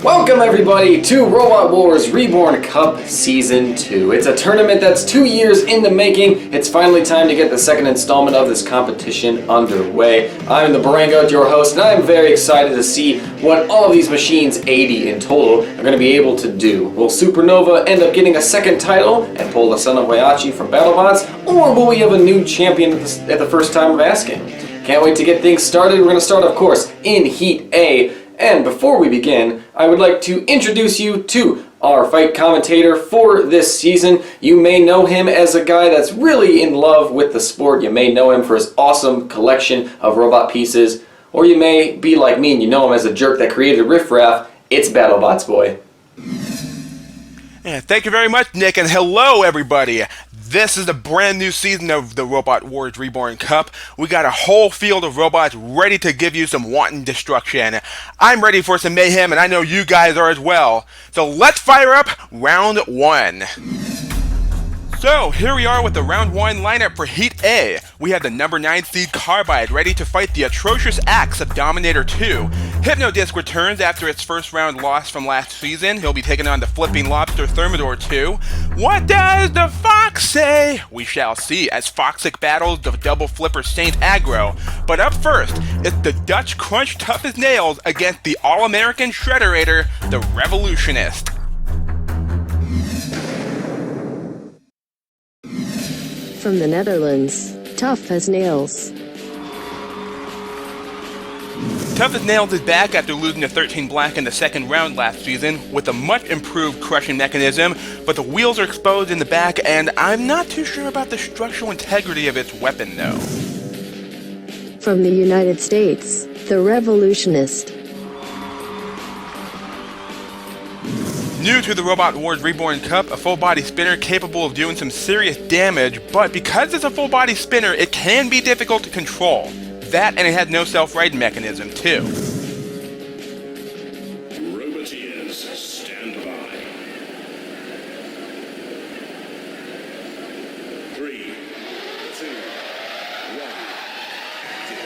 Welcome everybody to Robot Wars Reborn Cup Season 2. It's a tournament that's 2 years in the making. It's finally time to get the second installment of this competition underway. I'm the Barangoat, your host, and I'm very excited to see what all of these machines, 80 in total, are going to be able to do. Will Supernova end up getting a second title and pull the son of Waiachi from BattleBots, or will we have a new champion at the first time of asking? Can't wait to get things started. We're going to start, of course, in Heat A. And before we begin, I would like to introduce you to our fight commentator for this season. You may know him as a guy that's really in love with the sport. You may know him for his awesome collection of robot pieces. Or you may be like me and you know him as a jerk that created Riff Raff. It's BattleBots Boy. Yeah, thank you very much, Nick, and hello, everybody. This is a brand new season of the Robot Wars Reborn Cup. We got a whole field of robots ready to give you some wanton destruction. I'm ready for some mayhem, and I know you guys are as well. So let's fire up round one. So, here we are with the round one lineup for Heat A. We have the number 9 seed Carbide ready to fight the atrocious axe of Dominator 2. Hypno-Disc returns after its first round loss from last season. He'll be taking on the Flipping Lobster Thermidor 2. What does the Fox say? We shall see as Foxic battles the double flipper Saint Agro. But up first, it's the Dutch Crunch Tough as Nails against the All-American Shredderator, the Revolutionist. From the Netherlands, Tough as Nails. Tough as Nails is back after losing to 13 Black in the second round last season with a much improved crushing mechanism, but the wheels are exposed in the back and I'm not too sure about the structural integrity of its weapon though. From the United States, the Revolutionist. New to the Robot Wars Reborn Cup, a full-body spinner capable of doing some serious damage, but because it's a full-body spinner, it can be difficult to control. That, and it has no self-righting mechanism, too. Robot stand by. 3, 2,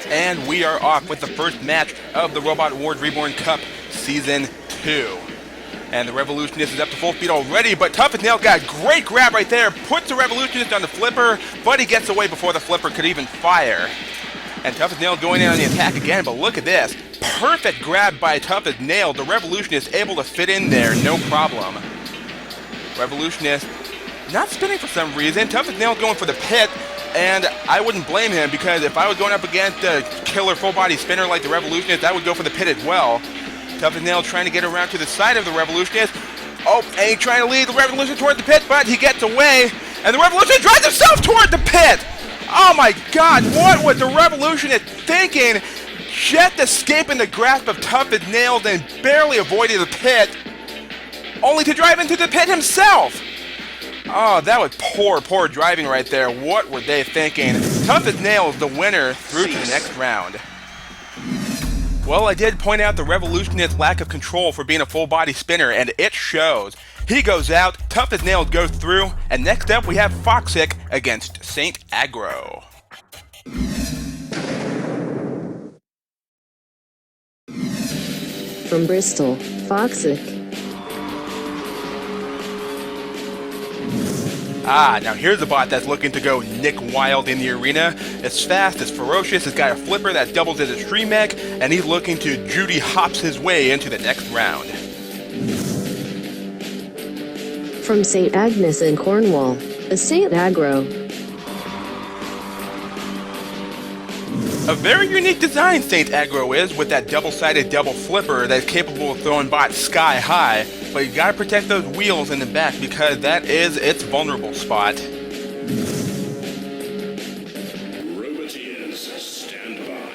1. And we are off with the first match of the Robot Wars Reborn Cup Season 2. And the Revolutionist is up to full speed already, but Tough as Nails got a great grab right there, puts the Revolutionist on the flipper, but he gets away before the flipper could even fire. And Tough as Nails going in on the attack again, but look at this. Perfect grab by Tough as Nails. The Revolutionist able to fit in there, no problem. Revolutionist not spinning for some reason. Tough as Nails going for the pit, and I wouldn't blame him, because if I was going up against a killer full-body spinner like the Revolutionist, I would go for the pit as well. Tough as Nails trying to get around to the side of the Revolutionist. Oh, and he's trying to lead the Revolutionist toward the pit, but he gets away, and the Revolutionist drives himself toward the pit! Oh my god, what was the Revolutionist thinking? Just escaping the grasp of Tough as Nails and barely avoiding the pit, only to drive into the pit himself! Oh, that was poor driving right there. What were they thinking? Tough as Nails, the winner, through to the next round. Well, I did point out the Revolutionist's lack of control for being a full-body spinner, and it shows. He goes out, Tough as Nails goes through, and next up we have Foxic against Saint Agro. From Bristol, Foxic. Now here's a bot that's looking to go Nick Wild in the arena. It's fast, it's ferocious, it's got a flipper that doubles as a stream mech, and he's looking to Judy Hops his way into the next round. From St. Agnes in Cornwall, a Saint Agro. A very unique design Saint Agro is, with that double-sided double flipper that's capable of throwing bots sky high, but you gotta protect those wheels in the back because that is its vulnerable spot. Robot stand by.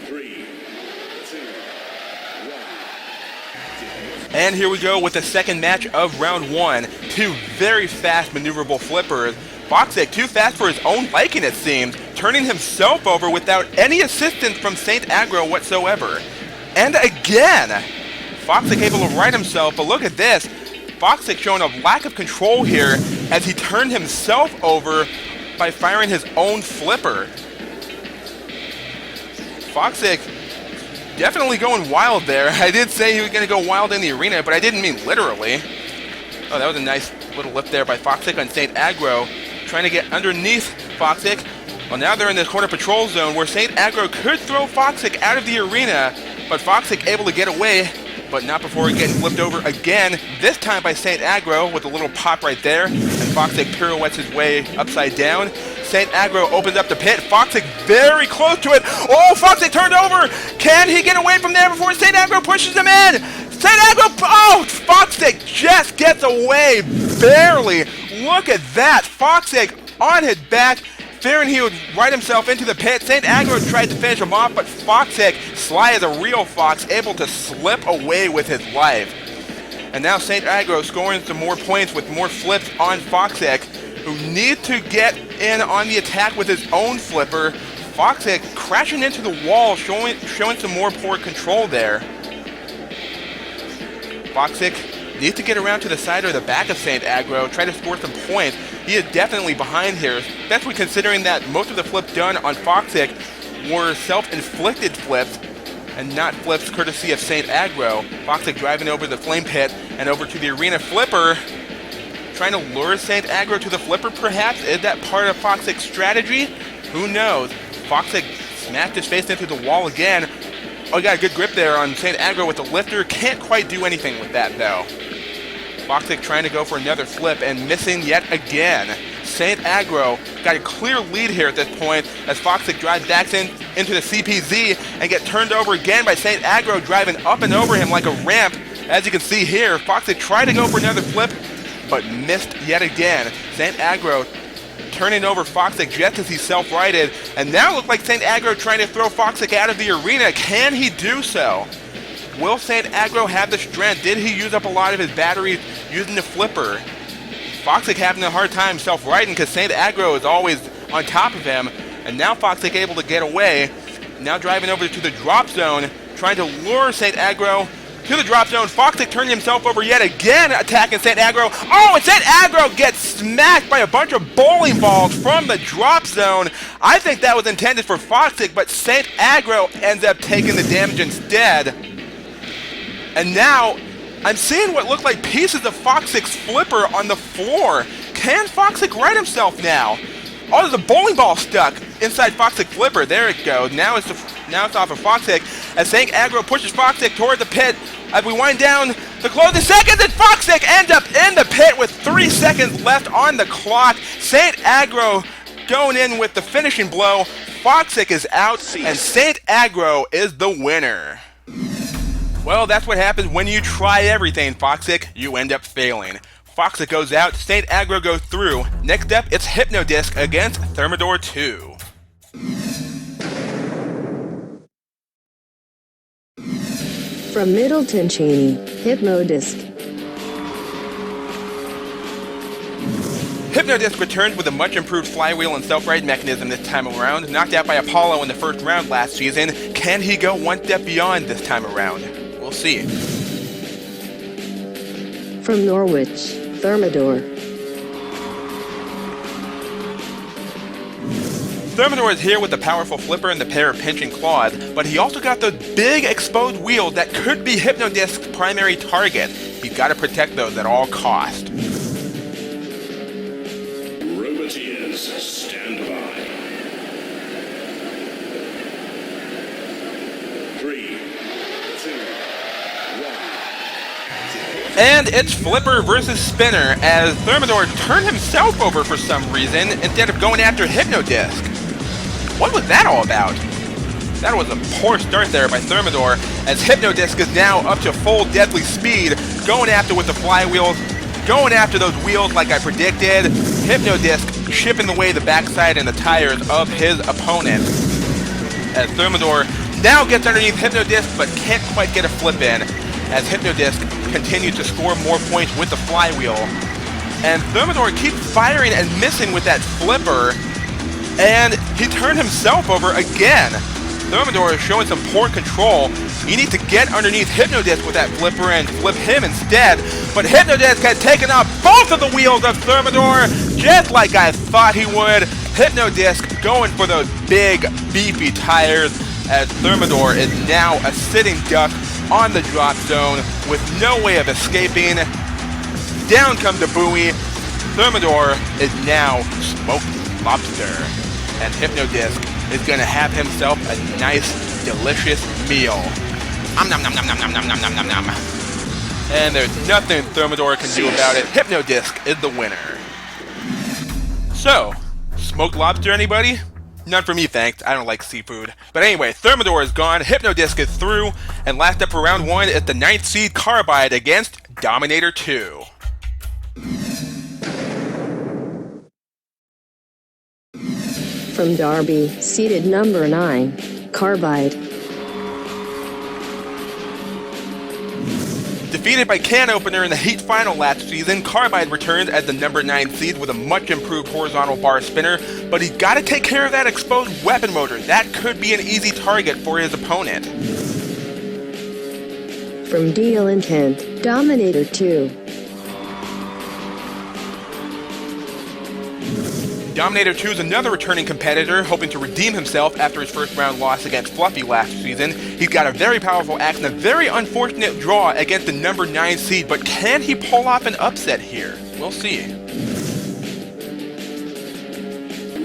3, 2, 1. And here we go with the second match of round one. Two very fast maneuverable flippers. Foxic too fast for his own liking, it seems, turning himself over without any assistance from Saint Agro whatsoever. And again, Foxic able to right himself, but look at this. Foxic showing a lack of control here as he turned himself over by firing his own flipper. Foxic Definitely going wild there. I did say he was going to go wild in the arena, but I didn't mean literally. Oh, that was a nice little lift there by Foxic on St. Agro, trying to get underneath Foxic. Well, now they're in the corner patrol zone where St. Agro could throw Foxic out of the arena, but Foxic able to get away, but not before getting flipped over again, this time by St. Agro with a little pop right there, and Foxic pirouettes his way upside down. St. Agro opens up the pit. Foxic very close to it. Oh, Foxic turned over. Can he get away from there before St. Agro pushes him in? St. Agro, oh, Foxic just gets away, barely. Look at that. Foxic on his back, fearing he would ride himself into the pit. St. Agro tried to finish him off, but Foxic, sly as a real fox, able to slip away with his life. And now St. Agro scoring some more points with more flips on Foxic, who need to get in on the attack with his own flipper. Foxic crashing into the wall, showing some more poor control there. Foxic needs to get around to the side or the back of St. Agro, try to score some points. He is definitely behind here, especially considering that most of the flips done on Foxic were self-inflicted flips and not flips courtesy of St. Agro. Foxic driving over the flame pit and over to the arena flipper, trying to lure St. Agro to the flipper perhaps? Is that part of Foxic's strategy? Who knows? Foxic smashed his face into the wall again. Oh, he got a good grip there on St. Agro with the lifter. Can't quite do anything with that though. Foxic trying to go for another flip and missing yet again. St. Agro got a clear lead here at this point as Foxic drives back into the CPZ and get turned over again by St. Agro driving up and over him like a ramp. As you can see here, Foxic tried to go for another flip, but missed yet again. St. Agro turning over Foxic just as he self-righted, and now look like St. Agro trying to throw Foxic out of the arena. Can he do so? Will St. Agro have the strength? Did he use up a lot of his batteries using the flipper? Foxic having a hard time self-righting because St. Agro is always on top of him, and now Foxic able to get away. Now driving over to the drop zone, trying to lure St. Agro to the drop zone. Foxic turning himself over yet again, attacking St. Agro. Oh, and St. Agro gets smacked by a bunch of bowling balls from the drop zone. I think that was intended for Foxic, but St. Agro ends up taking the damage instead. And now, I'm seeing what look like pieces of Foxic's flipper on the floor. Can Foxic right himself now? Oh, there's a bowling ball stuck inside Foxic flipper. There it goes. Now it's off of Foxic as St. Agro pushes Foxic toward the pit. As we wind down the closing seconds, and Foxic ends up in the pit with 3 seconds left on the clock. St. Agro going in with the finishing blow. Foxic is out, and St. Agro is the winner. Well, that's what happens when you try everything, Foxic. You end up failing. Foxic goes out, St. Agro goes through. Next up, it's Hypno-Disc against Thermidor 2. From Middleton Cheney, Hypno-Disc. Hypno-Disc returns with a much improved flywheel and self-ride mechanism this time around. Knocked out by Apollo in the first round last season. Can he go one step beyond this time around? We'll see. From Norwich, Thermidor. Thermidor is here with the powerful flipper and the pair of pinching claws, but he also got those big exposed wheels that could be Hypno-Disc's primary target. He's got to protect those at all costs. Robot Wars, stand by. 3, 2, 1. And it's flipper versus spinner as Thermidor turned himself over for some reason instead of going after Hypno-Disc. What was that all about? That was a poor start there by Thermidor as Hypno-Disc is now up to full deadly speed, going after with the flywheels, going after those wheels like I predicted. Hypno-Disc chipping away the backside and the tires of his opponent. As Thermidor now gets underneath Hypno-Disc but can't quite get a flip in as Hypno-Disc continues to score more points with the flywheel. And Thermidor keeps firing and missing with that flipper, and he turned himself over again. Thermidor is showing some poor control. He needs to get underneath Hypno-Disc with that flipper and flip him instead, but Hypno-Disc had taken off both of the wheels of Thermidor, just like I thought he would. Hypno-Disc going for those big, beefy tires, as Thermidor is now a sitting duck on the drop zone with no way of escaping. Down comes the buoy. Thermidor is now smoked lobster, and Hypno-Disc is going to have himself a nice, delicious meal. Nom nom nom nom nom nom nom nom nom nom. And there's nothing Thermidor can do about it. Hypno-Disc is the winner. So, smoked lobster, anybody? None for me, thanks. I don't like seafood. But anyway, Thermidor is gone, Hypno-Disc is through, and last up for round 1 is the 9th seed Carbide against Dominator 2. From Derby, seeded number 9, Carbide. Defeated by Can Opener in the Heat Final last season, Carbide returns as the number 9 seed with a much improved horizontal bar spinner, but he's got to take care of that exposed weapon motor. That could be an easy target for his opponent. From Deal Intent, Dominator 2. Dominator 2 is another returning competitor hoping to redeem himself after his first round loss against Fluffy last season. He's got a very powerful axe and a very unfortunate draw against the number 9 seed, but can he pull off an upset here? We'll see.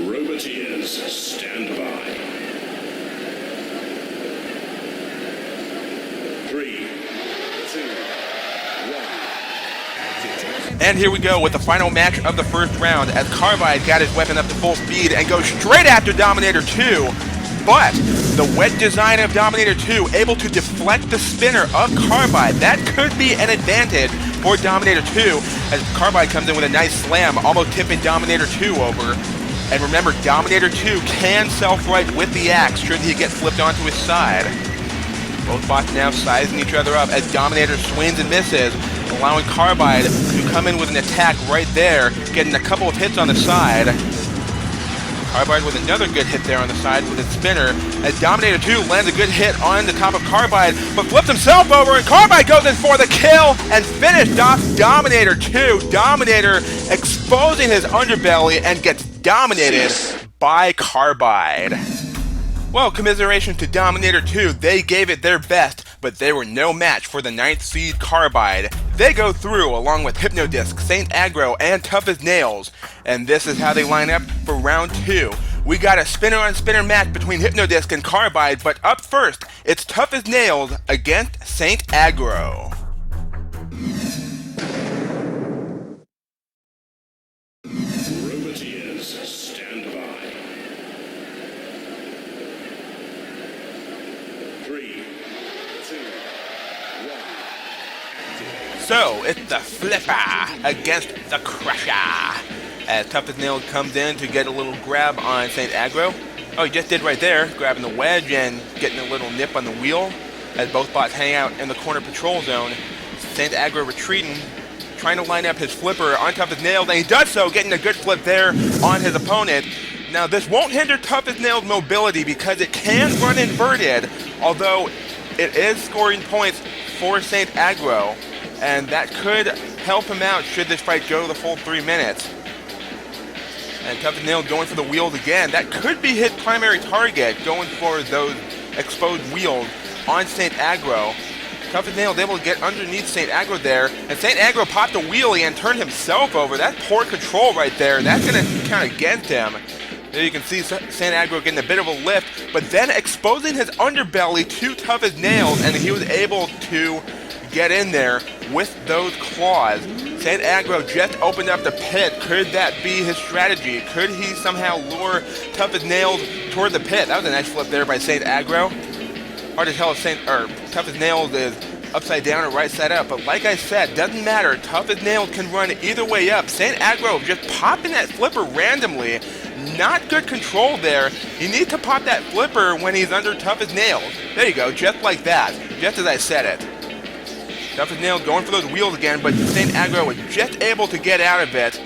Robot Wars, stand by. 3, 2, 1. And here we go with the final match of the first round as Carbide got his weapon up to full speed and goes straight after Dominator 2. But the wedge design of Dominator 2 able to deflect the spinner of Carbide. That could be an advantage for Dominator 2 as Carbide comes in with a nice slam, almost tipping Dominator 2 over. And remember, Dominator 2 can self-right with the axe should he get flipped onto his side. Both bots now sizing each other up as Dominator swings and misses, allowing Carbide to come in with an attack right there, getting a couple of hits on the side. Carbide with another good hit there on the side with his spinner, as Dominator 2 lands a good hit on the top of Carbide, but flips himself over, and Carbide goes in for the kill and finished off Dominator 2. Dominator exposing his underbelly and gets dominated by Carbide. Well, commiseration to Dominator 2, they gave it their best, but they were no match for the 9th seed Carbide. They go through along with Hypno-Disc, Saint Agro, and Tough as Nails, and this is how they line up for round 2. We got a spinner-on-spinner match between Hypno-Disc and Carbide, but up first, it's Tough as Nails against Saint Agro. Robot Wars, stand by. 3, 2, 1. So, it's the Flipper against the Crusher. As Tough as Nails comes in to get a little grab on Saint Agro. Oh, he just did right there, grabbing the wedge and getting a little nip on the wheel. As both bots hang out in the corner patrol zone. Saint Agro retreating, trying to line up his flipper on Tough as Nails, and he does so, getting a good flip there on his opponent. Now, this won't hinder Tough as Nails' mobility because it can run inverted, although it is scoring points for Saint Agro, and that could help him out should this fight go the full 3 minutes. And Tough as Nails going for the wheels again. That could be his primary target, going for those exposed wheels on Saint Agro. Tough as Nails able to get underneath Saint Agro there, and Saint Agro popped a wheelie and turned himself over. That's poor control right there. That's going to count against him. There you can see Saint Agro getting a bit of a lift, but then exposing his underbelly to Tough as Nails, and he was able to get in there with those claws. Saint Agro just opened up the pit. Could that be his strategy? Could he somehow lure Tough as Nails toward the pit? That was a nice flip there by Saint Agro. Hard to tell if Tough as Nails is upside down or right side up, but like I said, doesn't matter. Tough as Nails can run either way up. Saint Agro just popping that flipper randomly. Not good control there. You need to pop that flipper when he's under Tough as Nails. There you go, just like that. Just as I said it. Tough as Nails going for those wheels again, but Saint Agro was just able to get out of it.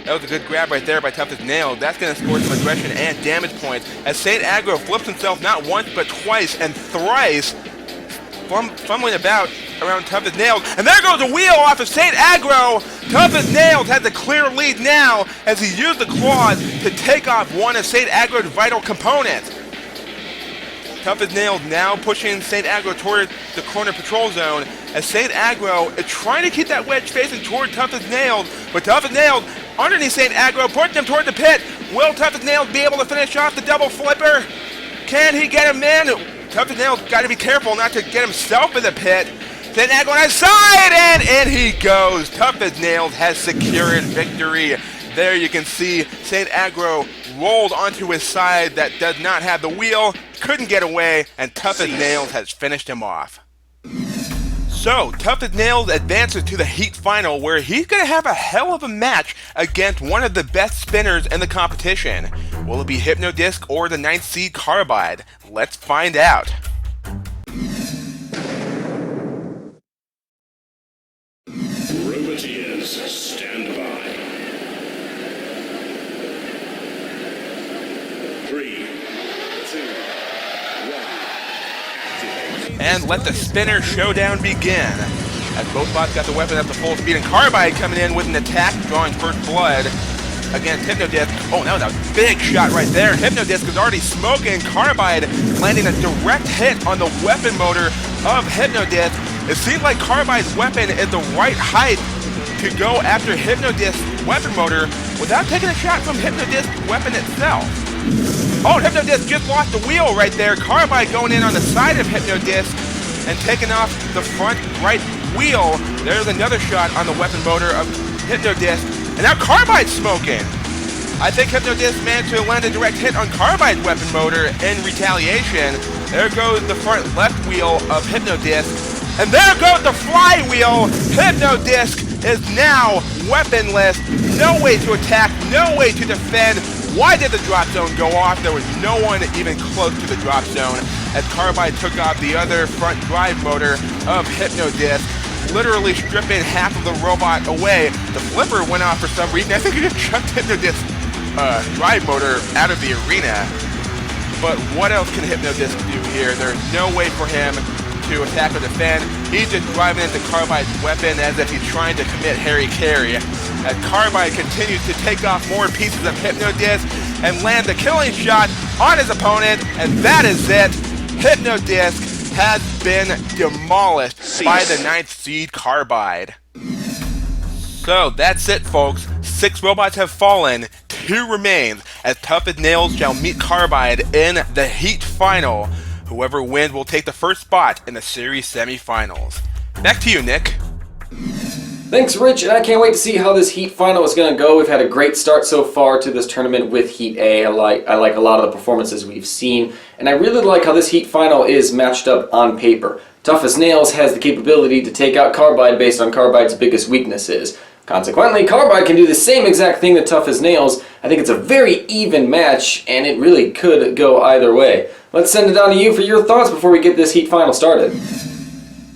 That was a good grab right there by Tough as Nails. That's going to score some aggression and damage points as Saint Agro flips himself not once but twice and thrice, fumbling about around Tough as Nails. And there goes a wheel off of Saint Agro. Tough as Nails has the clear lead now as he used the claws to take off one of Saint Agro's vital components. Tough as Nails now pushing St. Agro toward the corner patrol zone as St. Agro is trying to keep that wedge facing toward Tough as Nails, but Tough as Nails underneath St. Agro pushing him toward the pit. Will Tough as Nails be able to finish off the double flipper? Can he get him in? Tough as Nails got to be careful not to get himself in the pit. St. Agro on his side, and in he goes. Tough as Nails has secured victory. There you can see St. Agro rolled onto his side that does not have the wheel, couldn't get away, and Tough as Nails has finished him off. So, Tough as Nails advances to the heat final where he's going to have a hell of a match against one of the best spinners in the competition. Will it be Hypno-Disc or the 9th seed Carbide? Let's find out. Robot Wars, stand by. 3, 2, 1, activate. And let the spinner showdown begin. As both bots got the weapon up to full speed, and Carbide coming in with an attack, drawing first blood against Hypno-Disc. Oh, that was a big shot right there. Hypno-Disc is already smoking. Carbide landing a direct hit on the weapon motor of Hypno-Disc. It seems like Carbide's weapon is the right height to go after Hypno-Disc's weapon motor without taking a shot from Hypno-Disc's weapon itself. Oh, Hypno-Disc just lost the wheel right there. Carbide going in on the side of Hypno-Disc and taking off the front right wheel. There's another shot on the weapon motor of Hypno-Disc. And now Carbide's smoking. I think Hypno-Disc managed to land a direct hit on Carbide's weapon motor in retaliation. There goes the front left wheel of Hypno-Disc. And there goes the flywheel. Hypno-Disc is now weaponless. No way to attack, no way to defend. Why did the drop zone go off? There was no one even close to the drop zone as Carbide took off the other front drive motor of Hypno-Disc, literally stripping half of the robot away. The flipper went off for some reason. I think he just chucked Hypno-Disc's drive motor out of the arena. But what else can Hypno-Disc do here? There's no way for him to attack or defend. He's just driving into Carbide's weapon as if he's trying to commit Harry-Carry. As Carbide continues to take off more pieces of Hypno-Disc and land the killing shot on his opponent, and that is it. Hypno-Disc has been demolished by the 9th seed Carbide. So that's it, folks. 6 robots have fallen, 2 remain, as Tough as Nails shall meet Carbide in the heat final. Whoever wins will take the first spot in the series semifinals. Back to you, Nick. Thanks, Rich, and I can't wait to see how this Heat Final is going to go. We've had a great start so far to this tournament with Heat A. I like a lot of the performances we've seen, and I really like how this Heat Final is matched up on paper. Tough as Nails has the capability to take out Carbide based on Carbide's biggest weaknesses. Consequently, Carbide can do the same exact thing that Tough as Nails. I think it's a very even match, and it really could go either way. Let's send it on to you for your thoughts before we get this Heat Final started.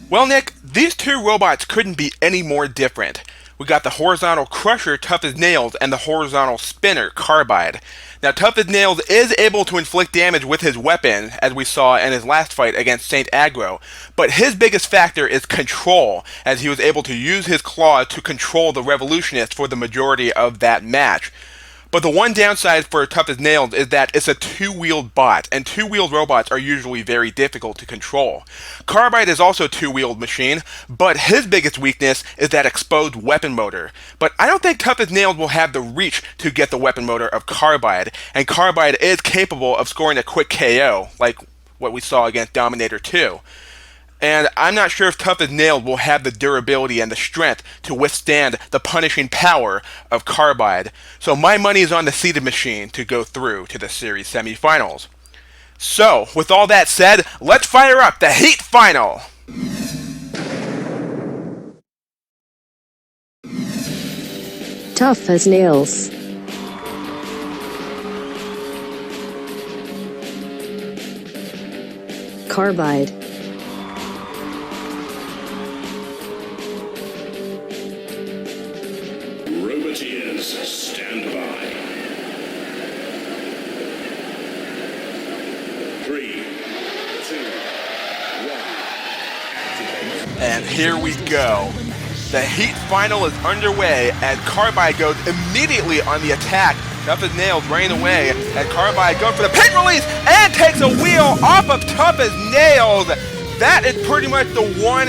Well, Nick, these 2 robots couldn't be any more different. We got the horizontal crusher, Tough as Nails, and the horizontal spinner, Carbide. Now, Tough as Nails is able to inflict damage with his weapon, as we saw in his last fight against St. Agro, but his biggest factor is control, as he was able to use his claws to control the Revolutionist for the majority of that match. But the one downside for Tough as Nails is that it's a 2-wheeled bot, and 2-wheeled robots are usually very difficult to control. Carbide is also a 2-wheeled machine, but his biggest weakness is that exposed weapon motor. But I don't think Tough as Nails will have the reach to get the weapon motor of Carbide, and Carbide is capable of scoring a quick KO, like what we saw against Dominator 2. And I'm not sure if Tough as Nails will have the durability and the strength to withstand the punishing power of Carbide. So my money is on the seated machine to go through to the series semifinals. So, with all that said, let's fire up the Heat Final! Tough as Nails. Carbide. Robot Wars, stand by. 3, 2, 1, activate. And here we go. The Heat Final is underway, and Carbide goes immediately on the attack, Tough as Nails running away, and Carbide going for the pin release and takes a wheel off of Tough as Nails. That is pretty much the one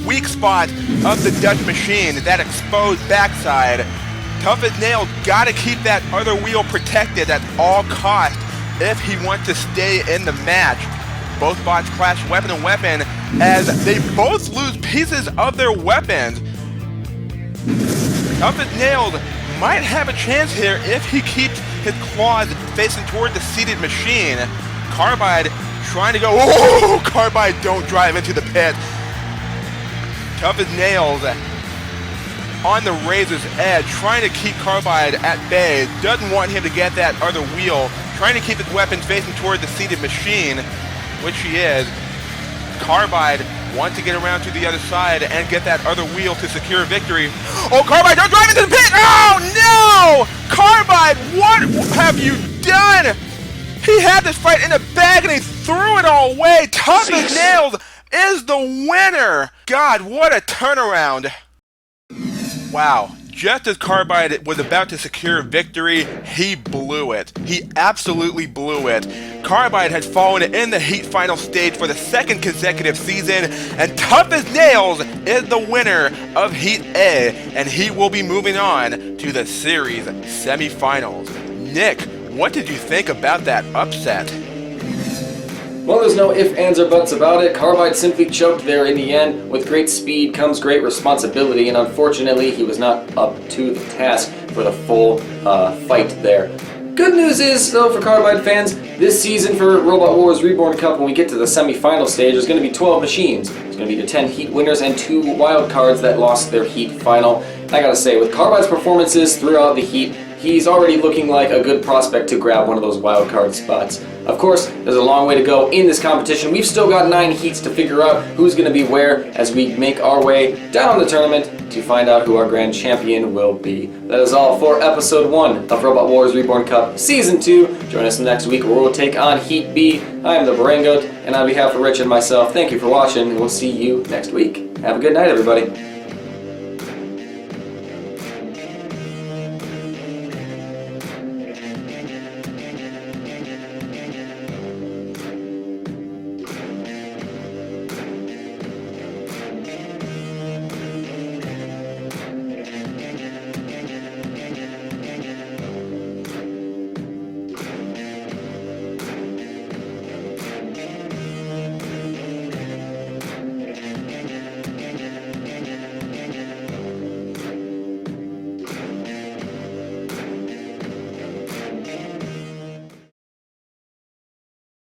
weak spot of the Dutch machine, that exposed backside. Tough as Nails got to keep that other wheel protected at all costs if he wants to stay in the match. Both bots clash weapon to weapon as they both lose pieces of their weapons. Tough as Nails might have a chance here if he keeps his claws facing toward the seated machine. Carbide trying to go, oh, Carbide, don't drive into the pit. Tough as Nails on the razor's edge, trying to keep Carbide at bay, doesn't want him to get that other wheel, trying to keep his weapons facing toward the seated machine, which he is. Carbide wants to get around to the other side and get that other wheel to secure victory. Oh, Carbide, don't drive into the pit! Oh, no! Carbide, what have you done? He had this fight in the bag and he threw it all away. Tough as Nails is the winner. God, what a turnaround. Wow. Just as Carbide was about to secure victory, he blew it. He absolutely blew it. Carbide had fallen in the Heat final stage for the second consecutive season, and Tough as Nails is the winner of Heat A, and he will be moving on to the series semifinals. Nick, what did you think about that upset? Well, there's no ifs, ands, or buts about it. Carbide simply choked there in the end. With great speed comes great responsibility, and unfortunately, he was not up to the task for the full fight there. Good news is, though, for Carbide fans, this season for Robot Wars Reborn Cup, when we get to the semi-final stage, there's going to be 12 machines. There's going to be the 10 Heat winners and 2 wild cards that lost their Heat final. And I gotta say, with Carbide's performances throughout the Heat, he's already looking like a good prospect to grab one of those wild card spots. Of course, there's a long way to go in this competition. We've still got 9 heats to figure out who's going to be where as we make our way down the tournament to find out who our grand champion will be. That is all for episode 1 of Robot Wars Reborn Cup Season 2. Join us next week where we'll take on Heat B. I am the Barangoat, and on behalf of Rich and myself, thank you for watching, and we'll see you next week. Have a good night, everybody.